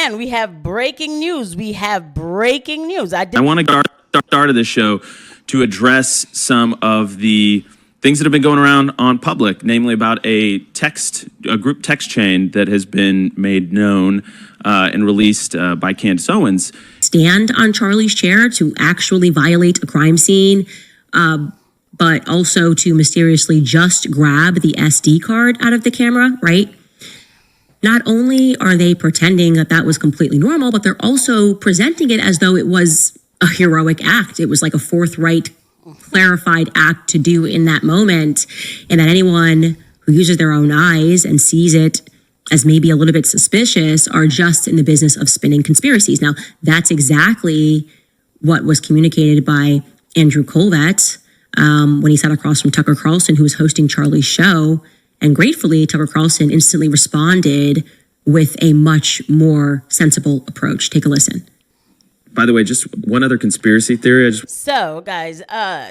again, we have breaking news. I want to start of this show to address some of the things that have been going around on public, namely about a group text chain that has been made known and released by Candace Owens. Stand on Charlie's chair to actually violate a crime scene, but also to mysteriously just grab the SD card out of the camera, right? Not only are they pretending that that was completely normal, but they're also presenting it as though it was a heroic act. It was like a forthright, clarified act to do in that moment, and that anyone who uses their own eyes and sees it as maybe a little bit suspicious are just in the business of spinning conspiracies. Now, that's exactly what was communicated by Andrew Colvett when he sat across from Tucker Carlson, who was hosting Charlie's show. And gratefully, Tucker Carlson instantly responded with a much more sensible approach. Take a listen. By the way, just one other conspiracy theory. So, guys,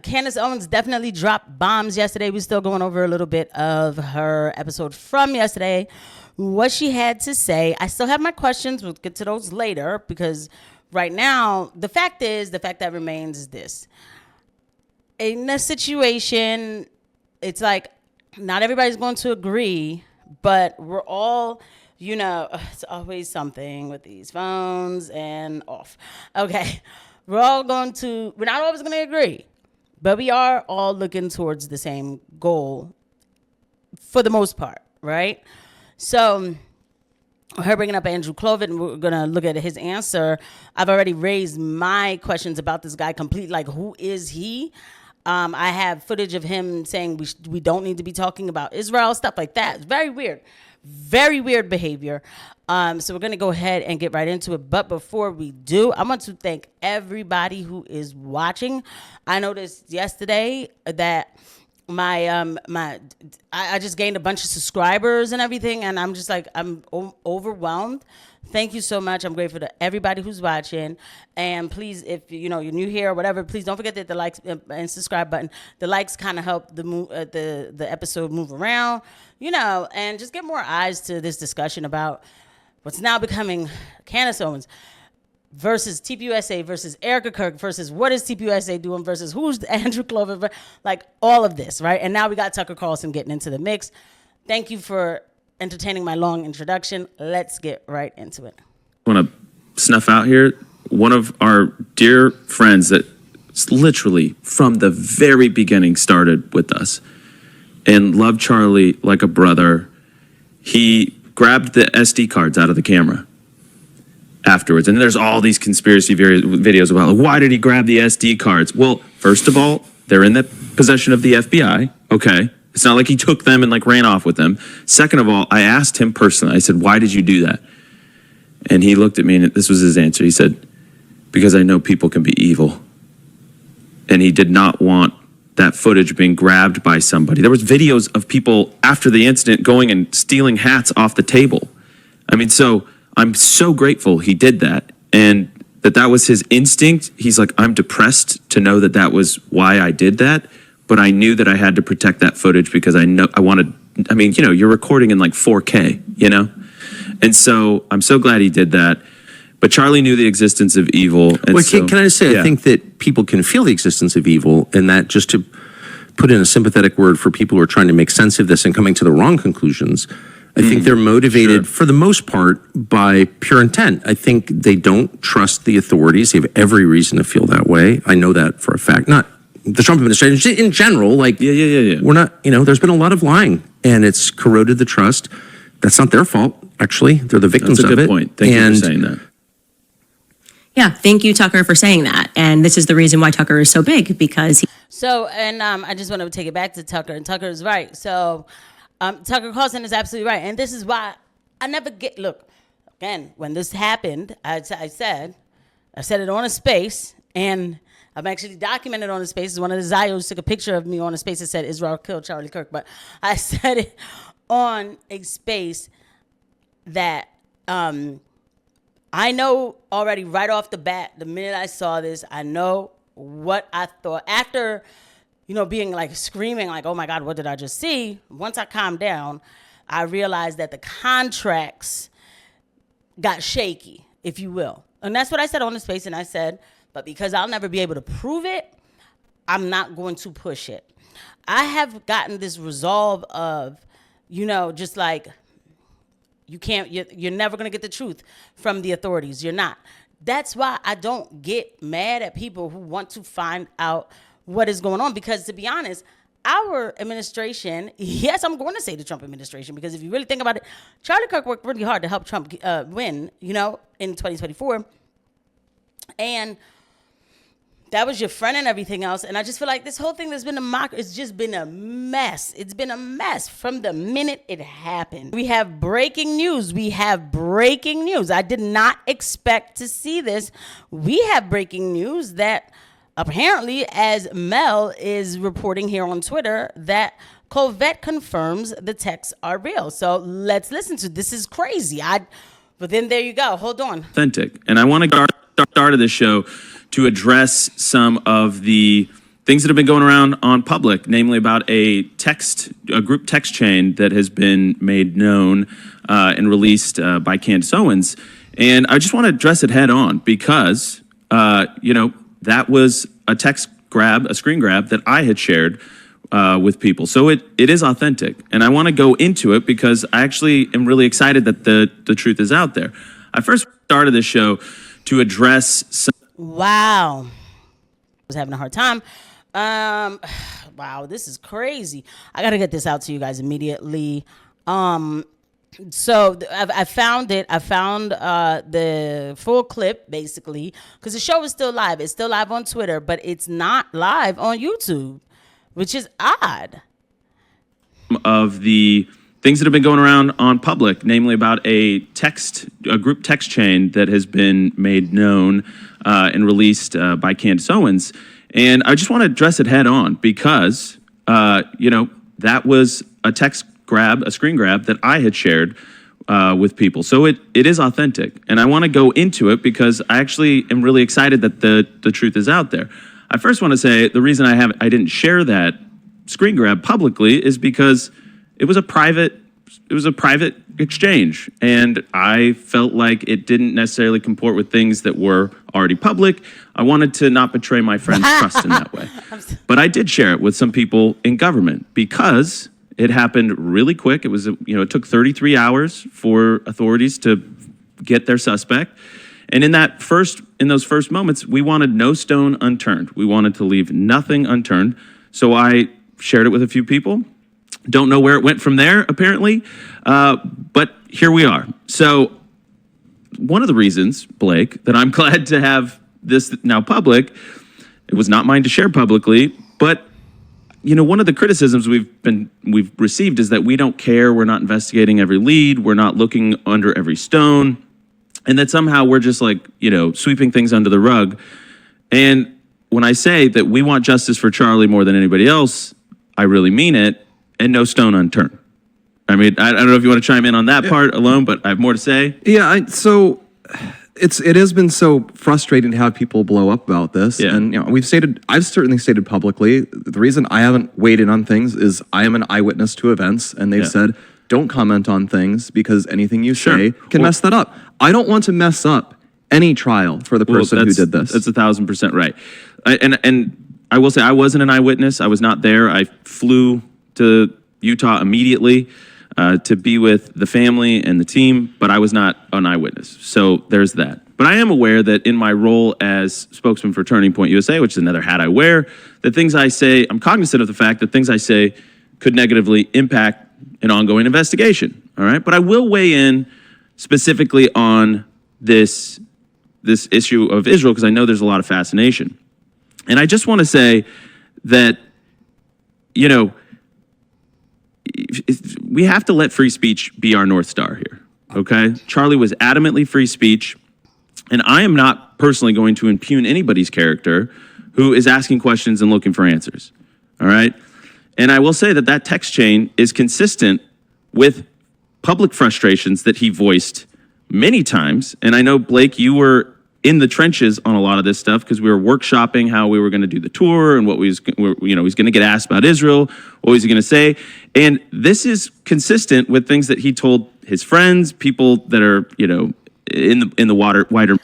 Candace Owens definitely dropped bombs yesterday. We're still going over a little bit of her episode from yesterday, what she had to say. I still have my questions. We'll get to those later, because right now, the fact that remains is this. In this situation, it's like not everybody's going to agree, but we're all... it's always something with these phones and off. Okay, we're not always going to agree, but we are all looking towards the same goal for the most part, right? So her bringing up Andrew Clovet, and we're going to look at his answer. I've already raised my questions about this guy completely, like, who is he? I have footage of him saying we don't need to be talking about Israel, stuff like that. It's very weird. Very weird behavior. So we're going to go ahead and get right into it. But before we do, I want to thank everybody who is watching. I noticed yesterday that I just gained a bunch of subscribers and everything, and I'm just like, I'm overwhelmed. Thank you so much. I'm grateful to everybody who's watching. And please, if you're new here or whatever, please don't forget that the likes and subscribe button. The likes kind of help the episode move around, and just get more eyes to this discussion about what's now becoming Candace Owens versus TPUSA versus Erika Kirk versus what is TPUSA doing versus who's Andrew Clover, like all of this, right? And now we got Tucker Carlson getting into the mix. Thank you for entertaining my long introduction. Let's get right into it. I want to snuff out here one of our dear friends that literally from the very beginning started with us and loved Charlie like a brother. He grabbed the SD cards out of the camera afterwards. And there's all these conspiracy videos about, like, why did he grab the SD cards? Well, first of all, they're in the possession of the FBI. Okay. It's not like he took them and like ran off with them. Second of all, I asked him personally, I said, why did you do that? And he looked at me and this was his answer. He said, because I know people can be evil. And he did not want that footage being grabbed by somebody. There was videos of people after the incident going and stealing hats off the table. I mean, so I'm so grateful he did that. And that was his instinct. He's like, I'm depressed to know that was why I did that. But I knew that I had to protect that footage because you're recording in like 4K, And so I'm so glad he did that. But Charlie knew the existence of evil. And can I just say, yeah. I think that people can feel the existence of evil, and that just to put in a sympathetic word for people who are trying to make sense of this and coming to the wrong conclusions, I think they're motivated for the most part by pure intent. I think they don't trust the authorities. They have every reason to feel that way. I know that for a fact. Not the Trump administration in general. Like, we're not, there's been a lot of lying and it's corroded the trust. That's not their fault, actually. They're the victims of it. That's a good point. Thank you for saying that. Yeah, thank you, Tucker, for saying that. And this is the reason why Tucker is so big, because I just want to take it back to Tucker, and Tucker is right. So Tucker Carlson is absolutely right. And this is why I never look, again, when this happened, I said it on a space, and I'm actually documented on a space. One of the Zios took a picture of me on a space that said Israel killed Charlie Kirk. But I said it on a space that I know already right off the bat, the minute I saw this, I know what I thought. After, being like screaming like, oh my God, what did I just see? Once I calmed down, I realized that the contracts got shaky, if you will. And that's what I said on the space. And I said, but because I'll never be able to prove it, I'm not going to push it. I have gotten this resolve of, just like, you're never going to get the truth from the authorities. You're not. That's why I don't get mad at people who want to find out what is going on. Because to be honest, our administration, yes, I'm going to say the Trump administration, because if you really think about it, Charlie Kirk worked really hard to help Trump win, in 2024. And that was your friend and everything else. And I just feel like this whole thing that's been it's just been a mess. It's been a mess from the minute it happened. We have breaking news. I did not expect to see this. We have breaking news that apparently, as Mel is reporting here on Twitter, that Covette confirms the texts are real. So let's listen to this. Is crazy. But then there you go. Hold on. Authentic. And I want to start this show to address some of the things that have been going around on public, namely about a group text chain that has been made known and released by Candace Owens. And I just want to address it head on because, that was a screen grab that I had shared with people. So it is authentic. And I want to go into it because I actually am really excited that the truth is out there. I first started this show to address some. Wow. I was having a hard time. Wow, this is crazy. I got to get this out to you guys immediately. So I found it. I found the full clip, basically, because the show is still live. It's still live on Twitter, but it's not live on YouTube, which is odd. Of the things that have been going around on public, namely about a group text chain that has been made known and released by Candace Owens. And I just want to address it head on because, that was a screen grab that I had shared with people. So it is authentic. And I want to go into it because I actually am really excited that the truth is out there. I first want to say the reason I didn't share that screen grab publicly is because it was a private exchange, and I felt like it didn't necessarily comport with things that were already public. I wanted to not betray my friend's trust in that way. But I did share it with some people in government because it happened really quick. It was, it took 33 hours for authorities to get their suspect. And in those first moments, we wanted no stone unturned. We wanted to leave nothing unturned. So I shared it with a few people. Don't know where it went from there, apparently, but here we are. So one of the reasons, Blake, that I'm glad to have this now public, it was not mine to share publicly, but one of the criticisms we've received is that we don't care, we're not investigating every lead, we're not looking under every stone, and that somehow we're just like, sweeping things under the rug. And when I say that we want justice for Charlie more than anybody else, I really mean it. And no stone unturned. I mean, I don't know if you want to chime in on that part alone, but I have more to say. Yeah, so it has been so frustrating to have people blow up about this. Yeah. And I've certainly stated publicly, the reason I haven't weighed in on things is I am an eyewitness to events, and they've said, don't comment on things because anything you say can mess that up. I don't want to mess up any trial for the person who did this. That's 1,000% right. And I will say I wasn't an eyewitness. I was not there. I flew to Utah immediately to be with the family and the team, but I was not an eyewitness. So there's that. But I am aware that in my role as spokesman for Turning Point USA, which is another hat I wear, that things I say, I'm cognizant of the fact that things I say could negatively impact an ongoing investigation. All right. But I will weigh in specifically on this issue of Israel because I know there's a lot of fascination. And I just want to say that, we have to let free speech be our North Star here, okay? Charlie was adamantly free speech, and I am not personally going to impugn anybody's character who is asking questions and looking for answers, all right? And I will say that text chain is consistent with public frustrations that he voiced many times, and I know, Blake, you were in the trenches on a lot of this stuff because we were workshopping how we were going to do the tour and what he's going to get asked about Israel, what was he going to say. And this is consistent with things that he told his friends, people that are, in the wider.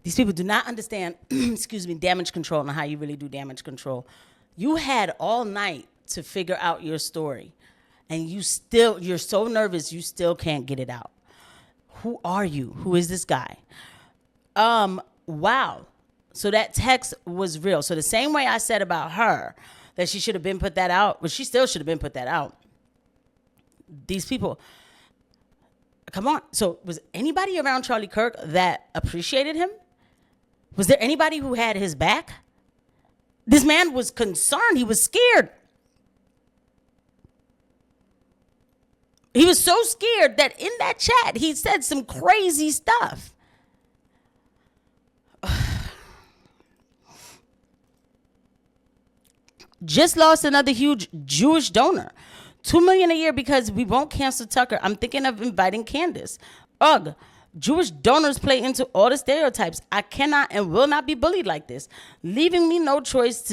These people do not understand, excuse me, damage control and how you really do damage control. You had all night to figure out your story, and you're so nervous, you still can't get it out. Who are you? Who is this guy? Wow. So that text was real. So the same way I said about her that she should have been put that out, but she still should have been put that out. These people, come on. So was anybody around Charlie Kirk that appreciated him? Was there anybody who had his back? This man was concerned. He was scared. He was so scared that in that chat, he said some crazy stuff. Just lost another huge Jewish donor. $2 million a year because we won't cancel Tucker. I'm thinking of inviting Candace. Ugh. Jewish donors play into all the stereotypes. I cannot and will not be bullied like this, leaving me no choice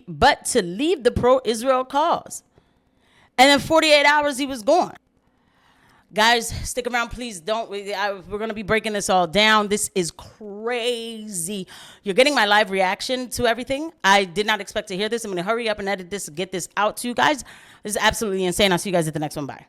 but to leave the pro-Israel cause. And in 48 hours, he was gone. Guys, stick around, please. We're going to be breaking this all down. This is crazy. You're getting my live reaction to everything. I did not expect to hear this. I'm going to hurry up and edit this and get this out to you guys. This is absolutely insane. I'll see you guys at the next one. Bye.